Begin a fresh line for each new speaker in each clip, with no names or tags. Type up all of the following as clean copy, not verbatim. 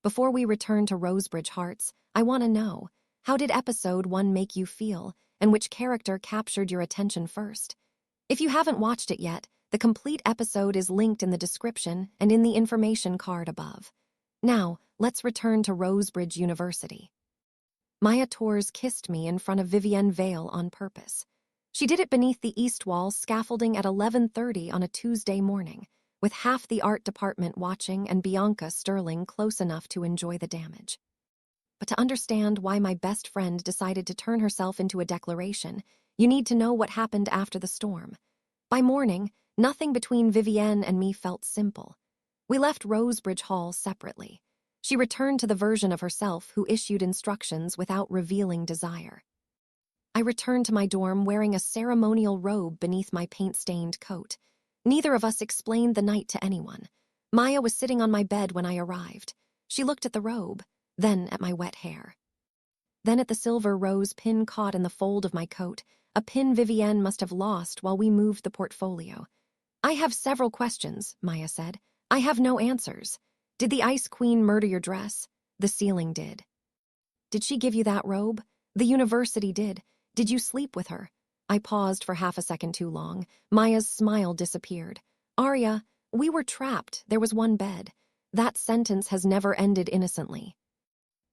Before we return to Rosebridge Hearts, I want to know, how did episode 1 make you feel, and which character captured your attention first? If you haven't watched it yet, the complete episode is linked in the description and in the information card above. Now, let's return to Rosebridge University. Maya Torres kissed me in front of Vivienne Vale on purpose. She did it beneath the east wall scaffolding at 11:30 on a Tuesday morning, with half the art department watching and Bianca Sterling close enough to enjoy the damage. But to understand why my best friend decided to turn herself into a declaration, you need to know what happened after the storm. By morning, nothing between Vivienne and me felt simple. We left Rosebridge Hall separately. She returned to the version of herself who issued instructions without revealing desire. I returned to my dorm wearing a ceremonial robe beneath my paint-stained coat. Neither of us explained the night to anyone. Maya was sitting on my bed when I arrived. She looked at the robe, then at my wet hair. Then at the silver rose pin caught in the fold of my coat, a pin Vivienne must have lost while we moved the portfolio. "I have several questions," Maya said. "I have no answers. Did the Ice Queen murder your dress?" "The ceiling did." "Did she give you that robe?" "The university did." "Did you sleep with her?" I paused for half a second too long. Maya's smile disappeared. "Aria, we were trapped. There was one bed. That sentence has never ended innocently."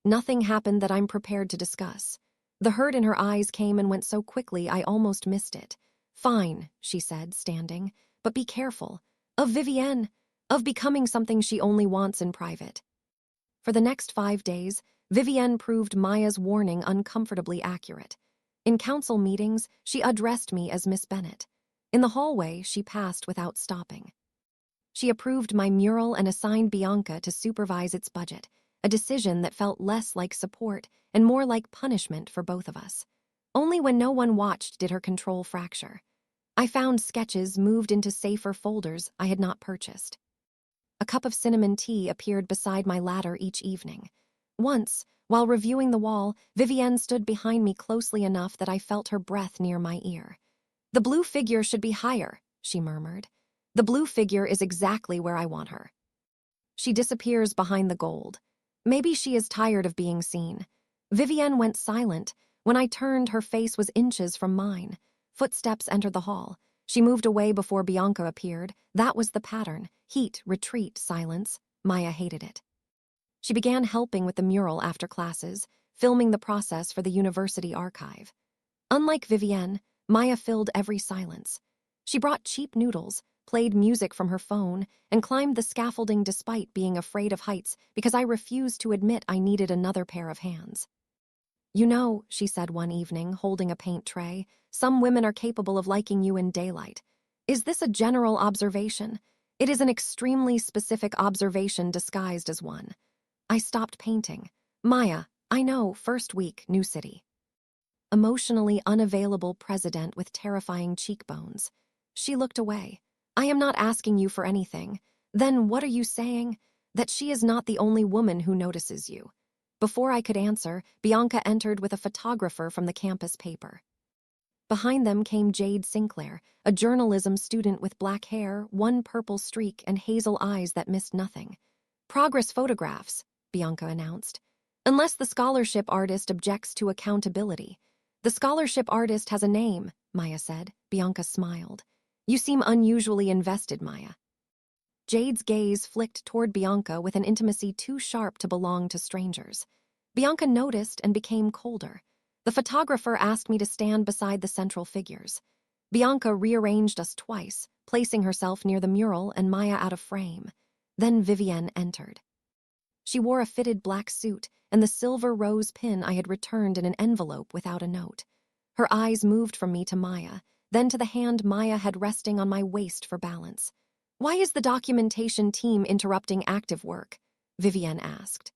Nothing happened that I'm prepared to discuss. The hurt in her eyes came and went so quickly I almost missed it. "Fine," she said, standing, "but be careful. Of Vivienne. Of becoming something she only wants in private." For the next 5 days, Vivienne proved Maya's warning uncomfortably accurate. In council meetings, she addressed me as Miss Bennett. In the hallway, she passed without stopping. She approved my mural and assigned Bianca to supervise its budget, a decision that felt less like support and more like punishment for both of us. Only when no one watched did her control fracture. I found sketches moved into safer folders I had not purchased. A cup of cinnamon tea appeared beside my ladder each evening. Once, while reviewing the wall, Vivienne stood behind me closely enough that I felt her breath near my ear. "The blue figure should be higher," she murmured. "The blue figure is exactly where I want her." She disappears behind the gold. Maybe she is tired of being seen. Vivienne went silent. When I turned, her face was inches from mine. Footsteps entered the hall. She moved away before Bianca appeared. That was the pattern. Heat, retreat, silence. Maya hated it. She began helping with the mural after classes, filming the process for the university archive. Unlike Vivienne, Maya filled every silence. She brought cheap noodles, played music from her phone, and climbed the scaffolding despite being afraid of heights because I refused to admit I needed another pair of hands. "You know," she said one evening, holding a paint tray, "some women are capable of liking you in daylight. Is this a general observation? It is an extremely specific observation disguised as one." I stopped painting. "Maya, I know, first week, new city." Emotionally unavailable president with terrifying cheekbones. She looked away. "I am not asking you for anything." "Then what are you saying?" "That she is not the only woman who notices you." Before I could answer, Bianca entered with a photographer from the campus paper. Behind them came Jade Sinclair, a journalism student with black hair, one purple streak, and hazel eyes that missed nothing. "Progress photographs," Bianca announced. "Unless the scholarship artist objects to accountability." "The scholarship artist has a name," Maya said. Bianca smiled. "You seem unusually invested, Maya." Jade's gaze flicked toward Bianca with an intimacy too sharp to belong to strangers. Bianca noticed and became colder. The photographer asked me to stand beside the central figures. Bianca rearranged us twice, placing herself near the mural and Maya out of frame. Then Vivienne entered. She wore a fitted black suit and the silver rose pin I had returned in an envelope without a note. Her eyes moved from me to Maya, then to the hand Maya had resting on my waist for balance. "Why is the documentation team interrupting active work?" Vivienne asked.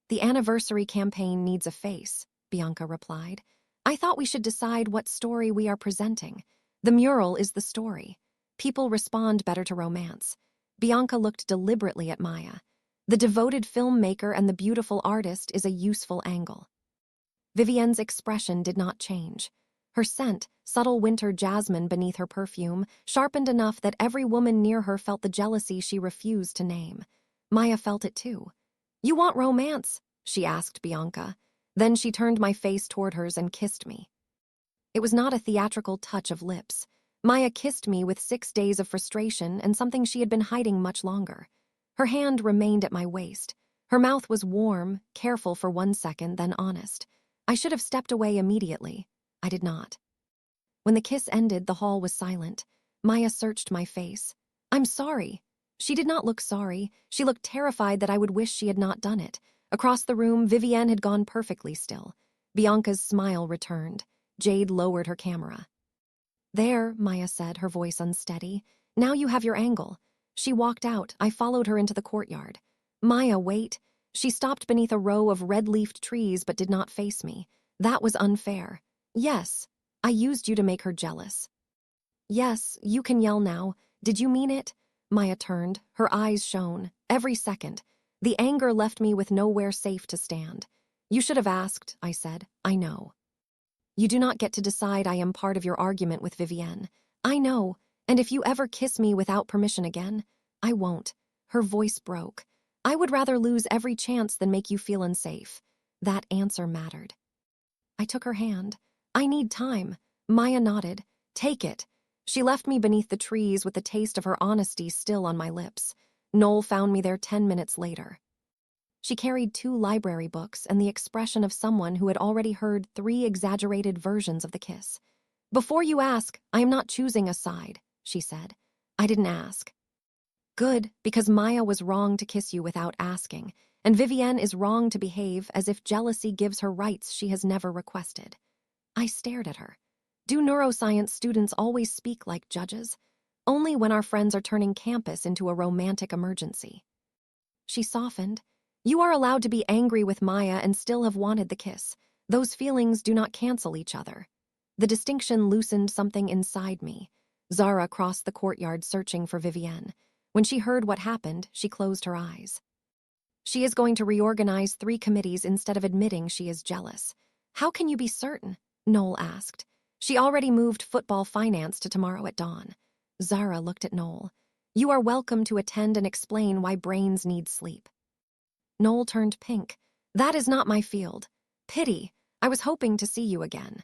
"The anniversary campaign needs a face," Bianca replied. "I thought we should decide what story we are presenting. The mural is the story. People respond better to romance." Bianca looked deliberately at Maya. "The devoted filmmaker and the beautiful artist is a useful angle." Vivienne's expression did not change. Her scent, subtle winter jasmine beneath her perfume, sharpened enough that every woman near her felt the jealousy she refused to name. Maya felt it too. You want romance? She asked Bianca. Then she turned my face toward hers and kissed me. It was not a theatrical touch of lips. Maya kissed me with 6 days of frustration and something she had been hiding much longer. Her hand remained at my waist. Her mouth was warm, careful for 1 second, then honest. I should have stepped away immediately. I did not. When the kiss ended, the hall was silent. Maya searched my face. I'm sorry. She did not look sorry. She looked terrified that I would wish she had not done it. Across the room, Vivienne had gone perfectly still. Bianca's smile returned. Jade lowered her camera. There, Maya said, her voice unsteady. Now you have your angle. She walked out. I followed her into the courtyard. Maya, wait. She stopped beneath a row of red-leafed trees but did not face me. That was unfair. Yes, I used you to make her jealous. Yes, you can yell now. Did you mean it? Maya turned. Her eyes shone. Every second. The anger left me with nowhere safe to stand. You should have asked, I said. I know. You do not get to decide I am part of your argument with Vivienne. I know, and if you ever kiss me without permission again, I won't. Her voice broke. I would rather lose every chance than make you feel unsafe. That answer mattered. I took her hand. I need time. Maya nodded. Take it. She left me beneath the trees with the taste of her honesty still on my lips. Noelle found me there 10 minutes later. She carried 2 library books and the expression of someone who had already heard 3 exaggerated versions of the kiss. Before you ask, I am not choosing a side, she said. I didn't ask. Good, because Maya was wrong to kiss you without asking, and Vivienne is wrong to behave as if jealousy gives her rights she has never requested. I stared at her. Do neuroscience students always speak like judges? Only when our friends are turning campus into a romantic emergency. She softened. You are allowed to be angry with Maya and still have wanted the kiss. Those feelings do not cancel each other. The distinction loosened something inside me. Zara crossed the courtyard searching for Vivienne. When she heard what happened, she closed her eyes. She is going to reorganize 3 committees instead of admitting she is jealous. How can you be certain? Noelle asked. She already moved football finance to tomorrow at dawn. Zara looked at Noelle. You are welcome to attend and explain why brains need sleep. Noelle turned pink. That is not my field. Pity. I was hoping to see you again.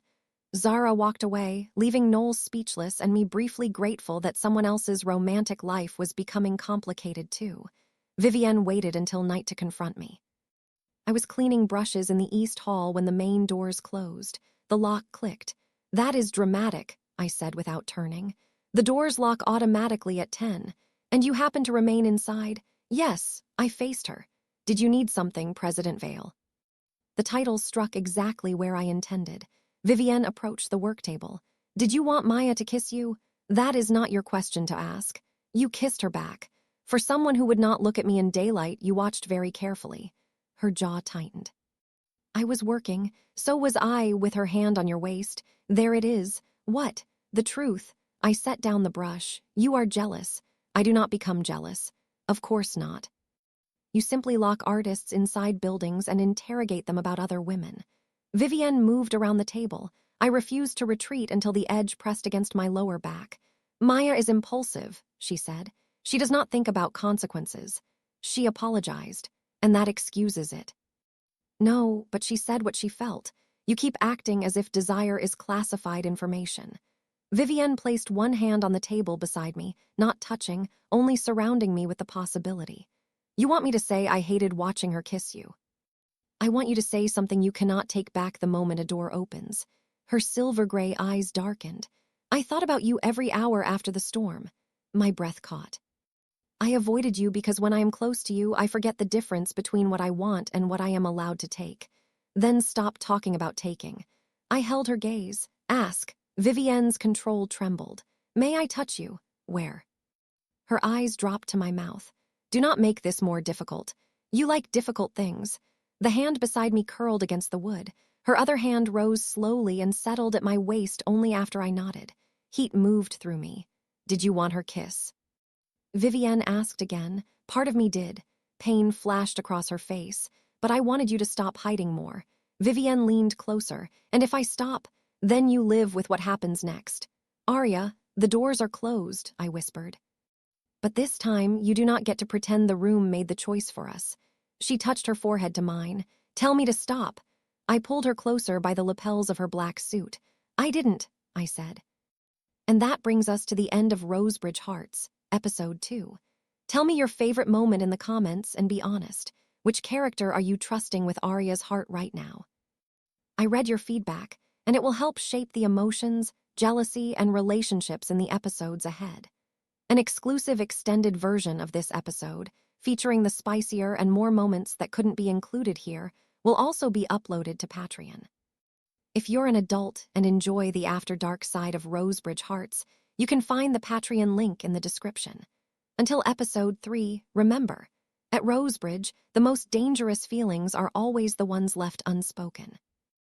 Zara walked away, leaving Noelle speechless and me briefly grateful that someone else's romantic life was becoming complicated too. Vivienne waited until night to confront me. I was cleaning brushes in the East Hall when the main doors closed. The lock clicked. That is dramatic, I said without turning. The doors lock automatically at 10. And you happen to remain inside? Yes, I faced her. Did you need something, President Vale? The title struck exactly where I intended. Vivienne approached the work table. Did you want Maya to kiss you? That is not your question to ask. You kissed her back. For someone who would not look at me in daylight, you watched very carefully. Her jaw tightened. I was working. So was I, with her hand on your waist. There it is. What? The truth. I set down the brush. You are jealous. I do not become jealous. Of course not. You simply lock artists inside buildings and interrogate them about other women. Vivienne moved around the table. I refused to retreat until the edge pressed against my lower back. Maya is impulsive, she said. She does not think about consequences. She apologized, and that excuses it. No, but she said what she felt. You keep acting as if desire is classified information. Vivienne placed one hand on the table beside me, not touching, only surrounding me with the possibility. You want me to say I hated watching her kiss you. I want you to say something you cannot take back the moment a door opens. Her silver-gray eyes darkened. I thought about you every hour after the storm. My breath caught. I avoided you because when I am close to you, I forget the difference between what I want and what I am allowed to take. Then stop talking about taking. I held her gaze. Ask. Vivienne's control trembled. May I touch you? Where? Her eyes dropped to my mouth. Do not make this more difficult. You like difficult things. The hand beside me curled against the wood. Her other hand rose slowly and settled at my waist only after I nodded. Heat moved through me. Did you want her kiss? Vivienne asked again. Part of me did. Pain flashed across her face. But I wanted you to stop hiding more. Vivienne leaned closer. And if I stop, then you live with what happens next. Aria, the doors are closed, I whispered. But this time, you do not get to pretend the room made the choice for us. She touched her forehead to mine. Tell me to stop. I pulled her closer by the lapels of her black suit. I didn't, I said. And that brings us to the end of Rosebridge Hearts, episode 2. Tell me your favorite moment in the comments and be honest. Which character are you trusting with Aria's heart right now? I read your feedback, and it will help shape the emotions, jealousy, and relationships in the episodes ahead. An exclusive extended version of this episode, featuring the spicier and more moments that couldn't be included here, will also be uploaded to Patreon. If you're an adult and enjoy the After Dark side of Rosebridge Hearts, you can find the Patreon link in the description. Until episode 3, remember, at Rosebridge, the most dangerous feelings are always the ones left unspoken.